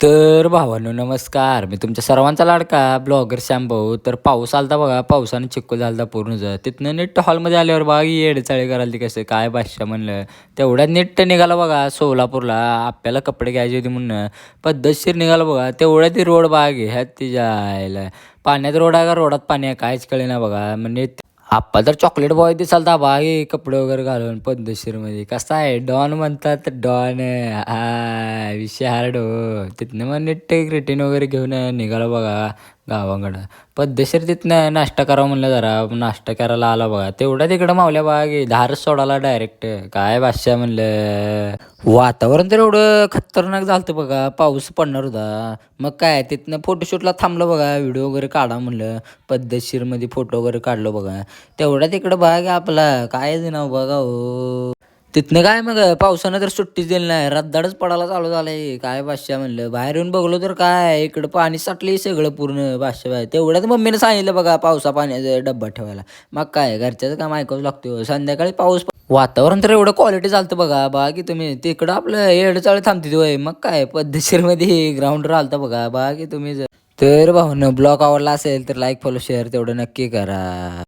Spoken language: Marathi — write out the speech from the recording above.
तर भावांनो नमस्कार. मी तुमच्या सर्वांचा लाडका ब्लॉगर श्यामभाऊ. तर पाऊस आलता बघा, पावसाने चिखल झालता पूर्ण. तिथनं नीट हॉलमध्ये आल्यावर बघा येडचाळी करायला ती कसं काय भाषा म्हणलं. तेवढ्यात नीट निघाला बघा सोलापूरला. आपल्याला कपडे घ्यायचे होते म्हणून पद्धतशीर निघाला बघा. तेवढ्यात ती रोड बघा ह्यात तिच्या आयला पाण्यात रोड आहे का रोडात पाणी आहे काहीच कळेना बघा. म्हणजे आप्पा तर चॉकलेट बॉय दिसालता बा हे कपडे वगैरे घालून पद्धतशीरमध्ये. कसा आहे डॉन म्हणतात डॉन. हा विषय हार्ड हो. तिथनं मग नीट ग्रिटीन वगैरे घेऊन निघाला बघा गावाकडं. पद्धतशीर तिथनं नाश्ता करावं म्हणलं जरा नाश्ता करायला आला बघा. तेवढा तिकडं मावल्या बघा की धारच सोडाला डायरेक्ट. काय भाषा म्हणलं. वातावरण तर एवढं खतरनाक झालतं बघा. पाऊस पडणार होता. मग काय तिथनं फोटोशूटला थांबलं बघा. व्हिडिओ वगैरे काढा म्हणलं. पद्धतशीरमध्ये फोटो वगैरे काढलो बघा. तेवढ्या तिकडं बघा की आपला काय नाव बघा हो. तिथनं काय मग पावसानं तर सुट्टीच दिली नाही. रद्दाडच पडायला चालू झालंय. काय भाषा म्हणलं बाहेर येऊन बघलो तर काय इकडं पाणी साठलंय सगळं पूर्ण भाषा बाहेर. तेवढ्यात मम्मीनं सांगितलं बघा पावसा पाण्याचा डब्बा ठेवायला. मग काय घरच्याचं काम ऐकावंच लागतो. संध्याकाळी पाऊस वातावरण तर एवढं क्वालिटी चालतं बघा की तुम्ही तिकडं आपलं येडचाळ थांबते होय. मग काय पद्धतशीरमध्ये ग्राउंडवर आलता बघा की तुम्ही तर भाऊनं ब्लॉग आवडला असेल तर लाईक फॉलो शेअर तेवढं नक्की करा.